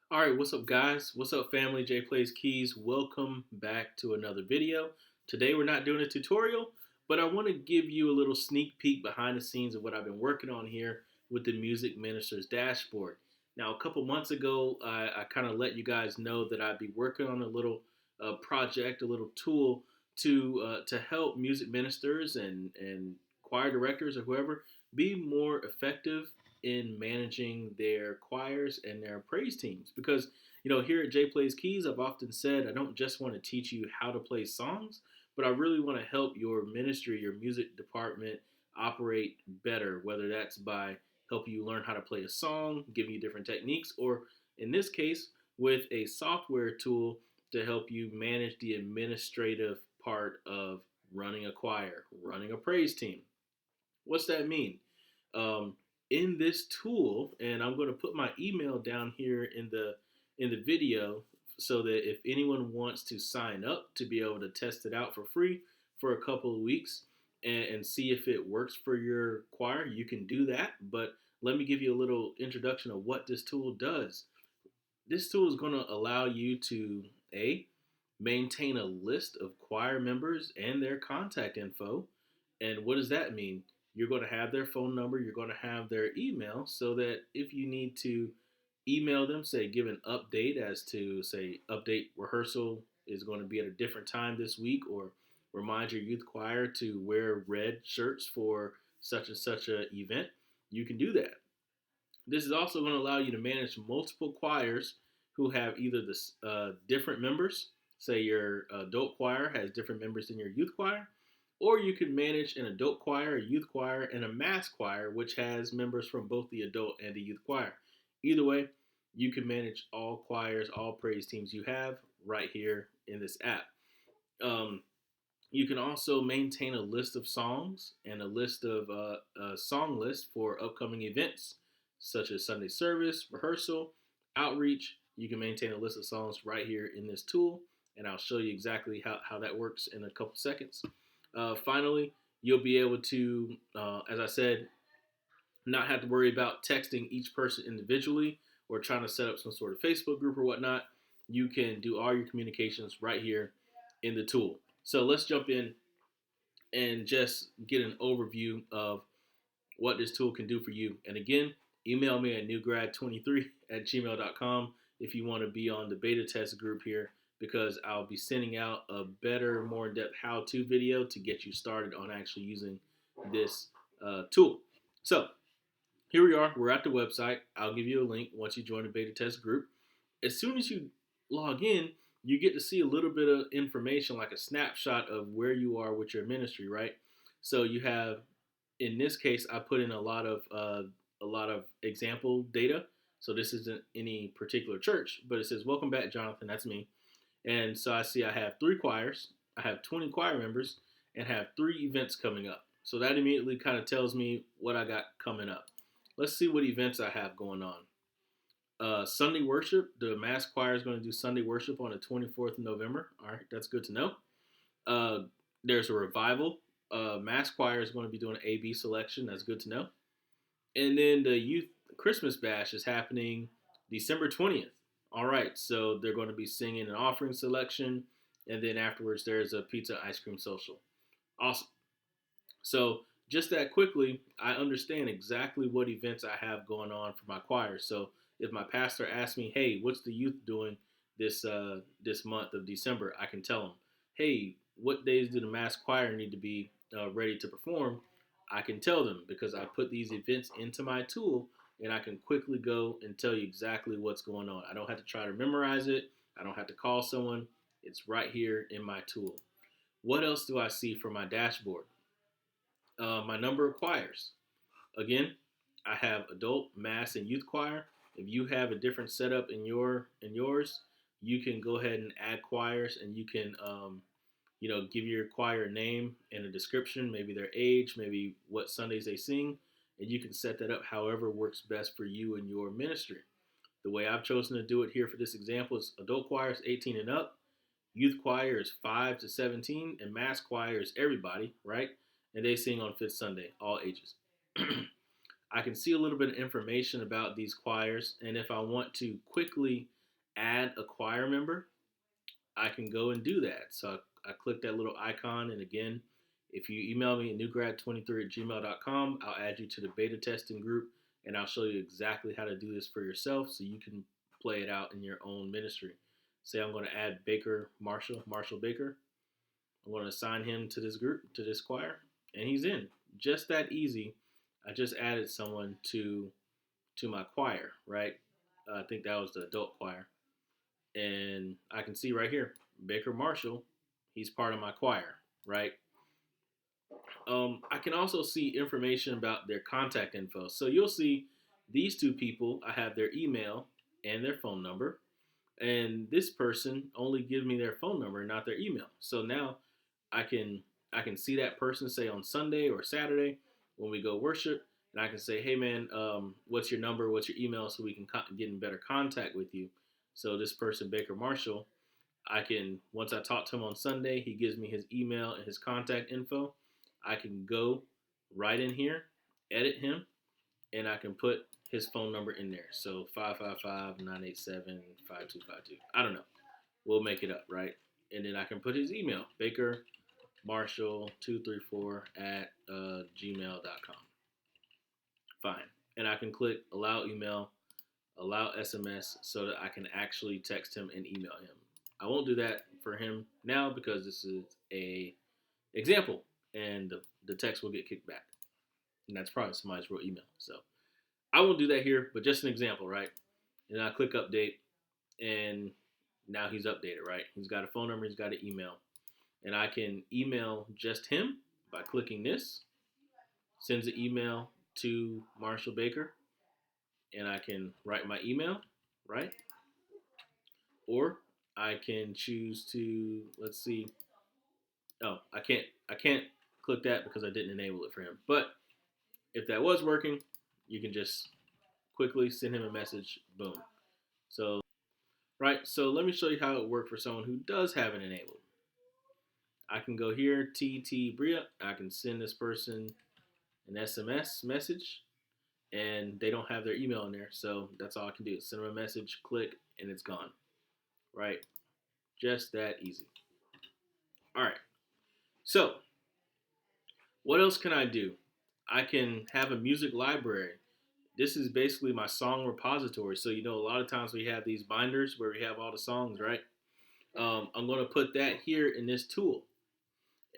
All right, what's up, guys? What's up, family? Jay Plays Keys. Welcome back to another video. Today, we're not doing a tutorial, but I want to give you a little sneak peek behind the scenes of what I've been working on here with the Music Minister's dashboard. Now, a couple months ago, I kind of let you guys know that I'd be working on a little project, a little tool to help music ministers and choir directors or whoever be more effective in managing their choirs and their praise teams. Because, here at Jay Plays Keys, I've often said I don't just want to teach you how to play songs, but I really want to help your ministry, your music department operate better, whether that's by helping you learn how to play a song, giving you different techniques, or in this case, with a software tool to help you manage the administrative part of running a choir, running a praise team. What's that mean? Um, in this tool, and I'm going to put my email down here in the video so that if anyone wants to sign up to be able to test it out for free for a couple of weeks and see if it works for your choir, you can do that. But let me give you a little introduction of what this tool does. This tool is going to allow you to a maintain a list of choir members and their contact info. And what does that mean? You're going to have their phone number, you're going to have their email, so that if you need to email them, say give an update as to, say, update rehearsal is going to be at a different time this week, or remind your youth choir to wear red shirts for such and such a event, you can do that. This is also going to allow you to manage multiple choirs who have either the different members. Say your adult choir has different members than your youth choir, or you can manage an adult choir, a youth choir, and a mass choir, which has members from both the adult and the youth choir. Either way, you can manage all choirs, all praise teams you have right here in this app. Um, you can also maintain a list of songs and a list of a song list for upcoming events, such as Sunday service, rehearsal, outreach. You can maintain a list of songs right here in this tool, and I'll show you exactly how that works in a couple seconds. Finally, you'll be able to, as I said, not have to worry about texting each person individually or trying to set up some sort of Facebook group or whatnot. You can do all your communications right here in the tool. So let's jump in and just get an overview of what this tool can do for you. And again, email me at newgrad23@gmail.com if you want to be on the beta test group here, because I'll be sending out a better, more in-depth how-to video to get you started on actually using this tool. So here we are. We're at the website. I'll give you a link once you join the beta test group. As soon as you log in, you get to see a little bit of information, like a snapshot of where you are with your ministry, right? So you have, in this case, I put in a lot of example data. So this isn't any particular church, but it says, "Welcome back, Jonathan." That's me. And so I see I have 3 choirs, I have 20 choir members, and have 3 events coming up. So that immediately kind of tells me what I got coming up. Let's see what events I have going on. Sunday worship. The mass choir is going to do Sunday worship on the 24th of November. All right, that's good to know. Uh, there's a revival. Mass choir is going to be doing an A/B selection. That's good to know. And then the youth Christmas bash is happening December 20th. All right, so they're going to be singing an offering selection, and then afterwards there's a pizza ice cream social. Awesome. So just that quickly, I understand exactly what events I have going on for my choir. So if my pastor asks me, "Hey, what's the youth doing this month of December?" I can tell them, "Hey, what days do the mass choir need to be ready to perform?" I can tell them because I put these events into my tool, and I can quickly go and tell you exactly what's going on. I don't have to try to memorize it. I don't have to call someone. It's right here in my tool. What else do I see from my dashboard? My number of choirs. Again, I have adult, mass, and youth choir. If you have a different setup in yours, you can go ahead and add choirs, and you can give your choir a name and a description, maybe their age, maybe what Sundays they sing, and you can set that up however works best for you and your ministry. The way I've chosen to do it here for this example is adult choir is 18 and up, youth choir is 5 to 17, and mass choir is everybody, right? And they sing on Fifth Sunday, all ages. I can see a little bit of information about these choirs, and if I want to quickly add a choir member, I can go and do that. So I click that little icon, and again, if you email me at newgrad23@gmail.com, I'll add you to the beta testing group, and I'll show you exactly how to do this for yourself so you can play it out in your own ministry. Say I'm going to add Marshall Baker. I'm going to assign him to this group, to this choir, and he's in. Just that easy. I just added someone to my choir, right? I think that was the adult choir. And I can see right here, Baker Marshall, he's part of my choir, right? I can also see information about their contact info. So you'll see these two people, I have their email and their phone number. And this person only gives me their phone number, not their email. So now I can I can see that person, say on Sunday or Saturday when we go worship, and I can say, hey man, what's your number, what's your email, so we can get in better contact with you. So this person, Baker Marshall, I can, once I talk to him on Sunday, he gives me his email and his contact info. I can go right in here, edit him, and I can put his phone number in there. So 555-987-5252. I don't know. We'll make it up, right? And then I can put his email, Baker Marshall 234 at gmail.com. Fine. And I can click allow email, allow SMS, so that I can actually text him and email him. I won't do that for him now because this is a example, and the text will get kicked back. And that's probably somebody's real email. So I won't do that here, but just an example, right? And I click update, and now he's updated, right? He's got a phone number, he's got an email. And I can email just him by clicking this, sends an email to Marshall Baker, and I can write my email, right? Or I can choose to, let's see. Oh, I can't click that because I didn't enable it for him. But if that was working, you can just quickly send him a message, boom. So, right, so let me show you how it worked for someone who does have it enabled. I can go here, TT Bria. I can send this person an SMS message, and they don't have their email in there, so that's all I can do. Send them a message, click, and it's gone. Right? Just that easy. All right. So, what else can I do? I can have a music library. This is basically my song repository. So, a lot of times we have these binders where we have all the songs, right? I'm going to put that here in this tool.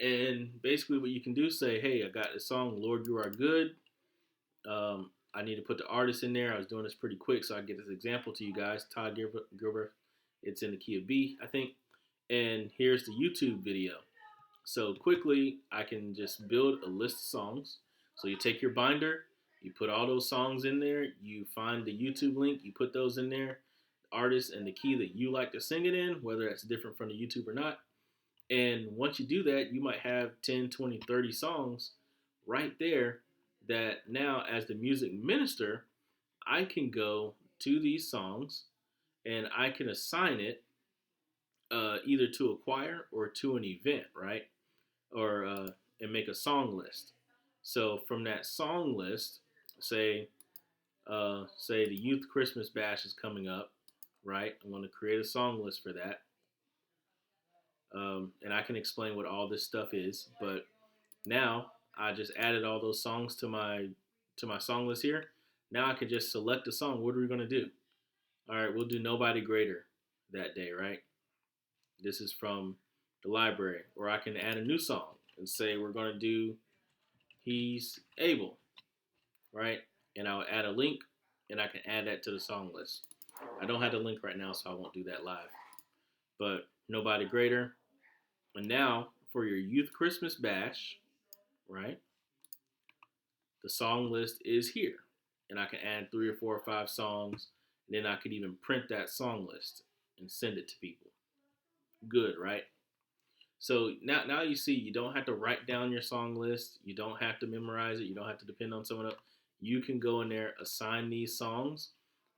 And basically, what you can do is say, hey, I got the song, Lord, You Are Good. I need to put the artist in there. I was doing this pretty quick, so I get this example to you guys. Todd Gilbert. It's in the key of B, I think. And here's the YouTube video. So quickly, I can just build a list of songs. So you take your binder, you put all those songs in there, you find the YouTube link, you put those in there, the artist and the key that you like to sing it in, whether that's different from the YouTube or not. And once you do that, you might have 10, 20, 30 songs right there that now, as the music minister, I can go to these songs and I can assign it either to a choir or to an event, right? Or and make a song list. So from that song list, say the Youth Christmas Bash is coming up, right? I'm going to create a song list for that, and I can explain what all this stuff is. But now I just added all those songs to my song list here. Now I can just select a song. What are we going to do? All right, we'll do Nobody Greater that day, right? This is from the library. Or I can add a new song and say we're going to do He's Able, right? And I'll add a link, and I can add that to the song list. I don't have the link right now, so I won't do that live. But Nobody Greater. And now for your Youth Christmas Bash, right? The song list is here. And I can add 3 or 4 or 5 songs. And then I could even print that song list and send it to people. Good, right? So now you see you don't have to write down your song list. You don't have to memorize it. You don't have to depend on someone else. You can go in there, assign these songs,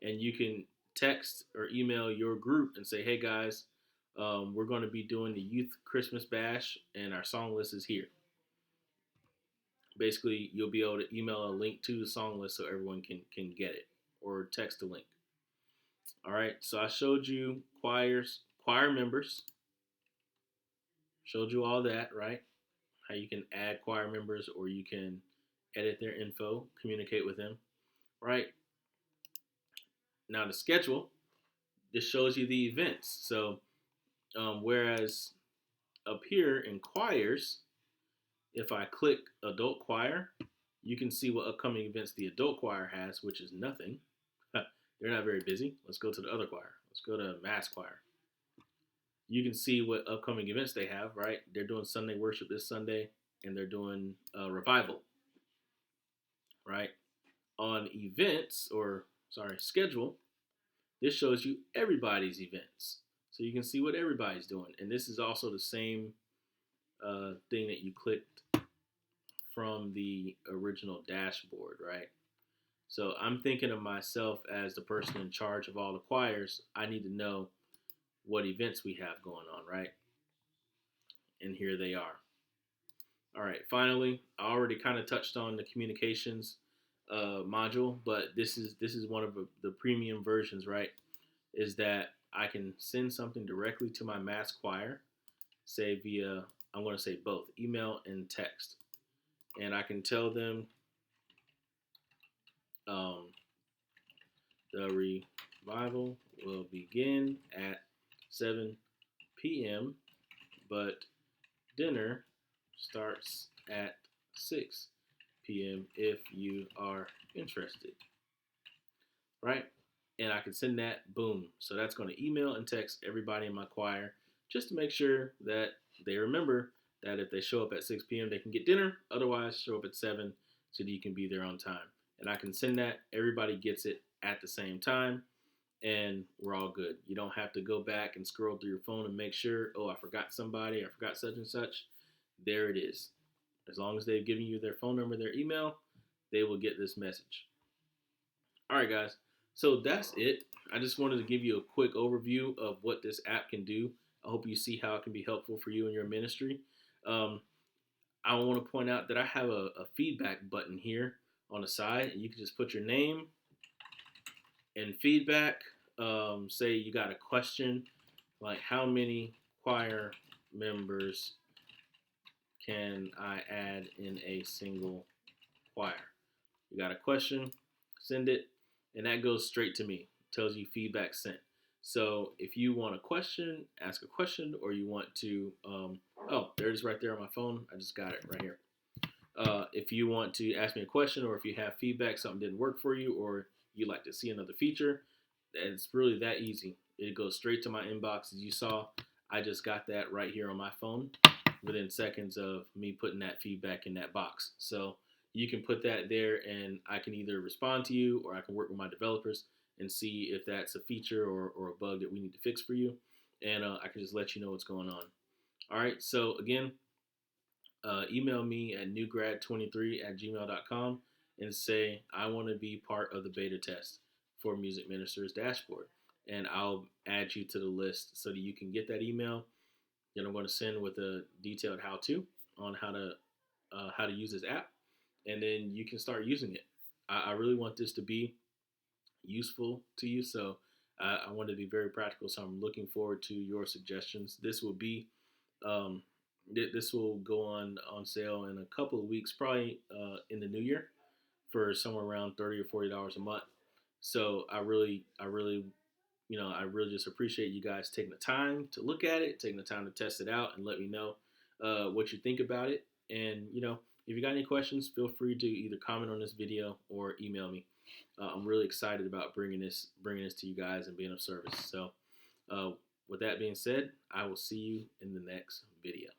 and you can text or email your group and say, hey guys, we're going to be doing the Youth Christmas Bash, and our song list is here. Basically, you'll be able to email a link to the song list so everyone can get it, or text a link. All right, so I showed you choir members, showed you all that, right? How you can add choir members or you can edit their info, communicate with them, right? Now the schedule, this shows you the events. So whereas up here in choirs, if I click adult choir, you can see what upcoming events the adult choir has, which is nothing. They're not very busy. Let's go to the other choir. Let's go to mass choir. You can see what upcoming events they have, right? They're doing Sunday worship this Sunday, and they're doing revival, right? On events, or sorry, schedule, this shows you everybody's events. So you can see what everybody's doing. And this is also the same thing that you clicked from the original dashboard, right? So I'm thinking of myself as the person in charge of all the choirs. I need to know what events we have going on, right? And here they are. All right, finally, I already kind of touched on the communications module, but this is one of the premium versions, right? Is that I can send something directly to my mass choir, say via, I'm going to say both, email and text. And I can tell them the revival will begin at 7 p.m., but dinner starts at 6 p.m. if you are interested, right? And I can send that, boom. So that's going to email and text everybody in my choir just to make sure that they remember that if they show up at 6 p.m., they can get dinner. Otherwise, show up at 7 so that you can be there on time. And I can send that. Everybody gets it at the same time, and we're all good. You don't have to go back and scroll through your phone and make sure, oh, I forgot somebody, I forgot such and such. There it is. As long as they've given you their phone number, their email, they will get this message. All right, guys. So that's it. I just wanted to give you a quick overview of what this app can do. I hope you see how it can be helpful for you in your ministry. I want to point out that I have a feedback button here on the side. You can just put your name and feedback. Say you got a question like how many choir members can I add in a single choir? You got a question, send it, and that goes straight to me. Tells you feedback sent. So if you want a question, ask a question, or you want to, oh, there it is right there on my phone. I just got it right here. If you want to ask me a question, or if you have feedback, something didn't work for you, or you'd like to see another feature, it's really that easy. It goes straight to my inbox. As you saw, I just got that right here on my phone within seconds of me putting that feedback in that box. So you can put that there, and I can either respond to you, or I can work with my developers and see if that's a feature or a bug that we need to fix for you. And I can just let you know what's going on. All right, so again, email me at newgrad23@gmail.com and say, I want to be part of the beta test for Music Minister's dashboard. And I'll add you to the list so that you can get that email. Then I'm going to send with a detailed how-to on how to use this app, and then you can start using it. I really want this to be useful to you, so I want to be very practical. So I'm looking forward to your suggestions. This will be this will go on sale in a couple of weeks, probably in the new year, for somewhere around $30 or $40 a month. So I really just appreciate you guys taking the time to look at it, taking the time to test it out, and let me know what you think about it. And if you got any questions, feel free to either comment on this video or email me. I'm really excited about bringing this to you guys and being of service. So with that being said, I will see you in the next video.